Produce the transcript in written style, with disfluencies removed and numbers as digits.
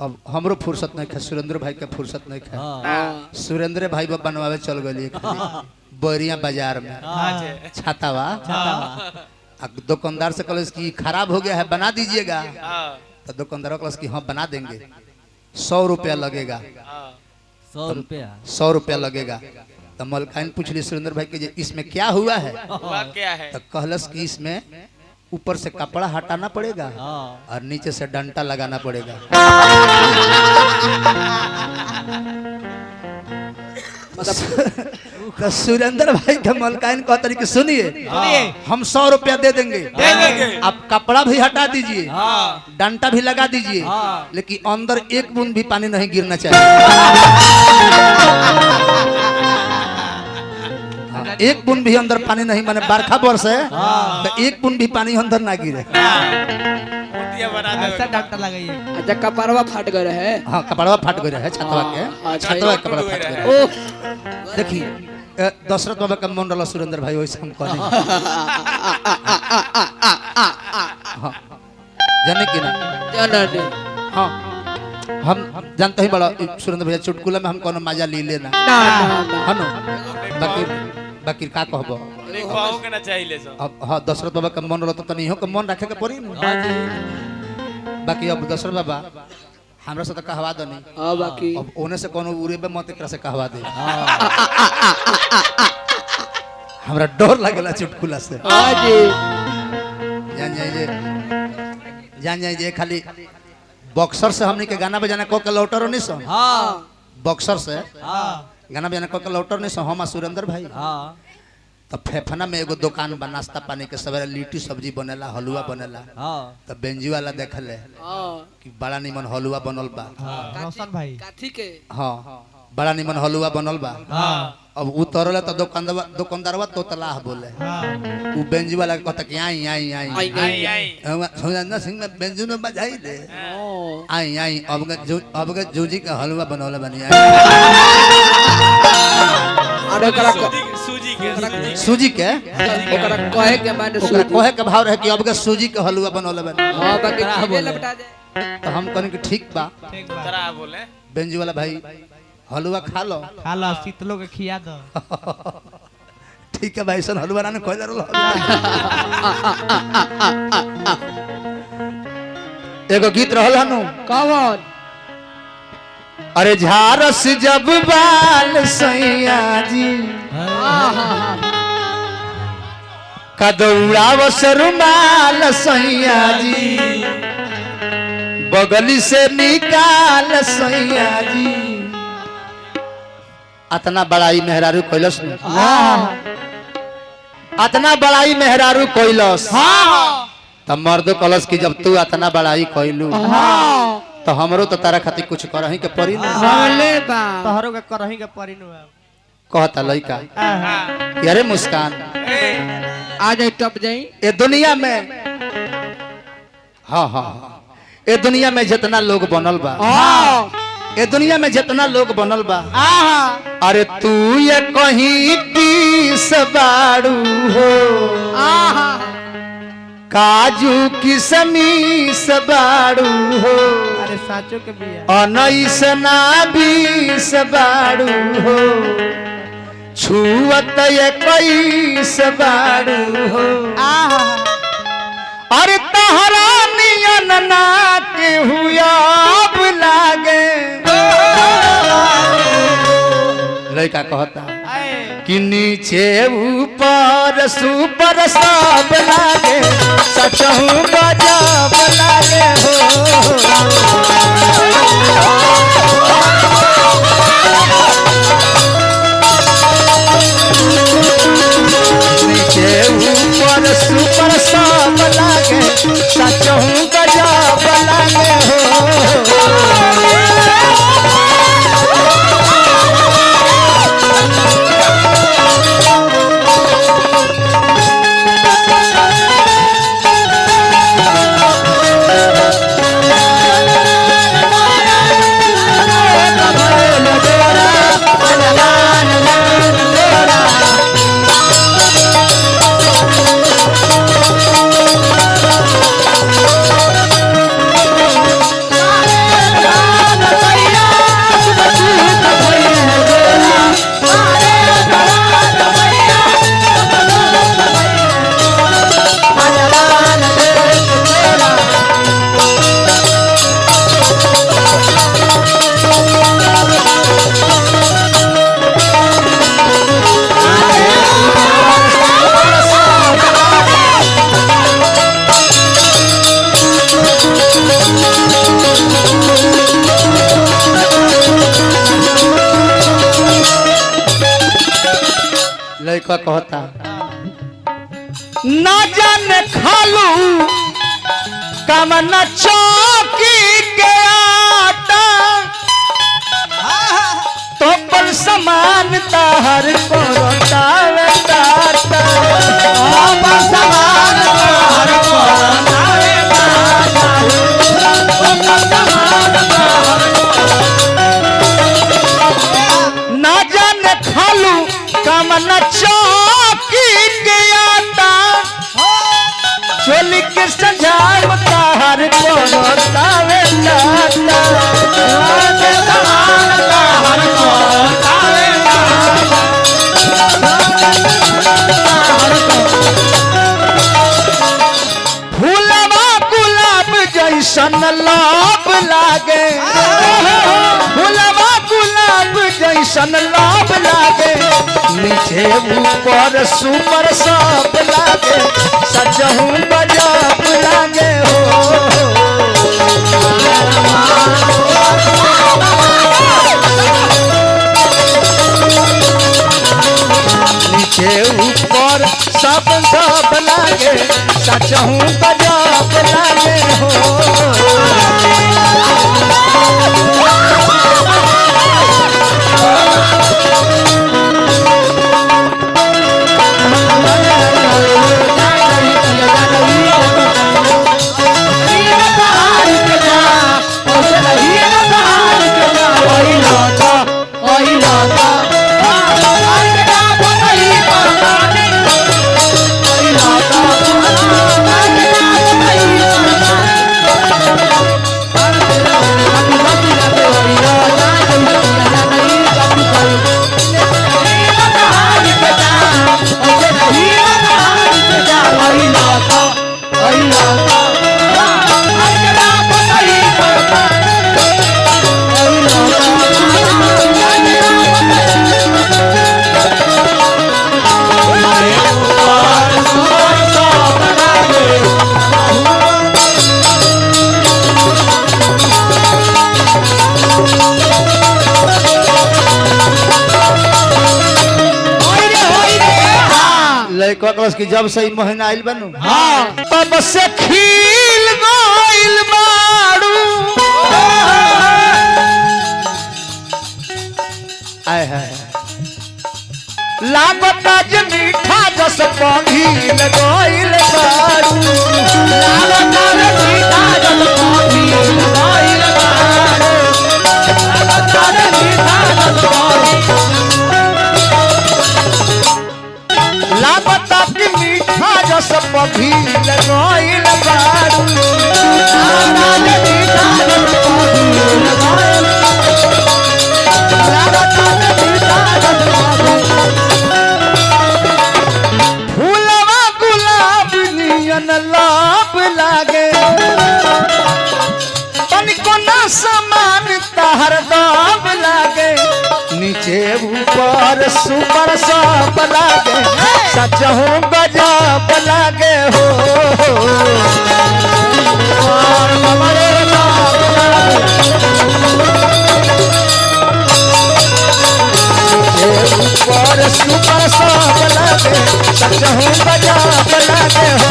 अब हमरो फुर्सत नहीं है, सुरेंद्र भाई के फुर्सत नहीं है। सुरेंद्र भाई बनवावे चल गए बरिया बाजार में छातावा। दुकानदार से कल की खराब हो गया है बना दीजिएगा, तो दुकानदार कल की हाँ बना देंगे, 100 रुपया लगेगा। 100 रुपया लगेगा। तो मलकाइन पूछ ली सुरेंद्र भाई के इसमें क्या हुआ है, तो कहलस कि इसमें ऊपर से कपड़ा हटाना पड़ेगा और नीचे से डंटा लगाना पड़ेगा। तो सुरेंद्र भाई के मलकाइन को तरीके सुनिए, हम 100 रुपया दे देंगे, आप कपड़ा भी हटा दीजिए, डंटा भी लगा दीजिए, लेकिन अंदर एक बूंद भी पानी नहीं गिरना चाहिए। एक बूंद भी अंदर पानी नहीं, माने बरखा बरसे तो एक बूंद भी पानी अंदर ना गिरे। अच्छा कपड़वा फाट गए है। हाँ कपड़वा फाट गए है छतवा के, छतवा के कपड़ा फाट गए। देखिए दशरथ बाबा का मन रहा सुरेंद्र भाई वैसे हम कहने जाने की ना हाँ हम जानते ही बड़ा सुरेंद्र भैया चुटकुला में हम कोनो मजा ले लेना है ना, बाकी का कहबो लिखवाओगे ना चाहिए सो। अब हां दशरथ बाबा का मन रहा तो तनी हो के मन रखे के पड़ी। बाकी अब दशरथ बाबा हमरा से तो कहवा दो नहीं। हां बाकी अब ओने से कोनो उरे पे मत एकरा से कहवा दे। हमरा डर लागला चुटकुला से। हां जी जान जाइए खाली बॉक्सर से हमनी के गाना बजाना को के लौटरो नहीं सो। हां बॉक्सर से गाना बजाना को के लौटर नहीं सो हम सुरेंद्र भाई। तो फेफना में एगो दुकान बा नाश्ता पानी के, सवेरे लिट्टी सब्जी बनेला, हलवा बनेला। तो बेंजी वाला देखले कि बड़ा निमन हलवा बनल बा रोशन भाई काठी के। हाँ बड़ा निमन हलवा बनल बा। अब उतरले तो दुकानदारवा तोतलाह बोले, वो बेंजी वाला कहता कि आई आई आई सुरेंद्र सिंह में बेंजी में बजाई दे आई आई अब के जूजी का हलवा बनौले बनी सूजी के ओकरा कहे के माने सूजी कहे के भाव रहे कि अब के सूजी के हलवा बनौले बनी। हां बाकी चीजें लपटा दे। तो हम कहने कि ठीक बा तरा बोले बेंजी वाला भाई हलवा खा लो शीतलो के खिया दो। ठीक है भाई सन हलवा ना खोल रो। एगो गीत रहल हनु कौन अरे झारस जब बाल सैया जी कदौड़ावस रुमाल सैया जी बगली से निकाल सैया जी। अतना बड़ाई मेहरारू कोइलस ने अतना बड़ाई मेहरारू कोइलस तो मर्द कलस की जब तू अतना बड़ाई कोइलू तो हमरो तो तारा खातिर कुछ करही के पड़ी ना। बोले बा तोहरो के करही के पड़ी न कहता लइका यारे मुस्कान आ जाए टप जाई ए दुनिया में हाँ हाँ ए दुनिया में जितना लोग बनल बा ए दुनिया में जितना लोग बनल बा अरे तू ये कहीं पीस बाड़ू हो काजू किशमिश बाड़ू हो अरे साचो के बिया अनैस ना बीस बाड़ू हो छुअत ये कैस बाड़ू हो अरे तहरा नियन ना के हुआ अब लागे। लड़का कहता कि नीचे ऊपर सुपर सब लागे सचहु गजब लागे हो। नीचे ऊपर सुपर सब लागे सचहु गजब लागे हो। लड़का कहता ना जाने खालू कमन चौकी के आटा तो पर समान ताहर को रोतावे टाटा पर समान ताहर को रोतावे टाटा ना जाने खालू कमन चौकी के आटा चोली के सजाम ताहर को रोतावे टाटा के समान ताहर को रोतावे फूलवा गुलाब जैसन लाभ लागे फूलवा गुलाब जैसन लाभ लागे नीचे ऊपर सुपर सब लागे सजहू गजब लागे हो नीचे ऊपर सब सब लागे सजहू गजब लागे हो लड़का की जब से महीना आइल बनू तब से खिल गइल बाड़ू आय हाय लागता जे मीठा जस पघिल गइल बाड़ू लागता जे मीठा जस पघिल गइल बाड़ू लागता जे मीठा जस लागता कि मीठा जस पघिल गइल बाड़ू लागता जे मीठा जस पघिल गइल लागता जे मीठा जस फूलवा गुलाब नियन लाभ लागे तनिको ना समान ताहर दाब लागे नीचे ऊपर सुपर सब लागे सजहू गजब लागे हो और ममरे लाभ लागे नीचे ऊपर सुपर सब लागे सजहू गजब लागे हो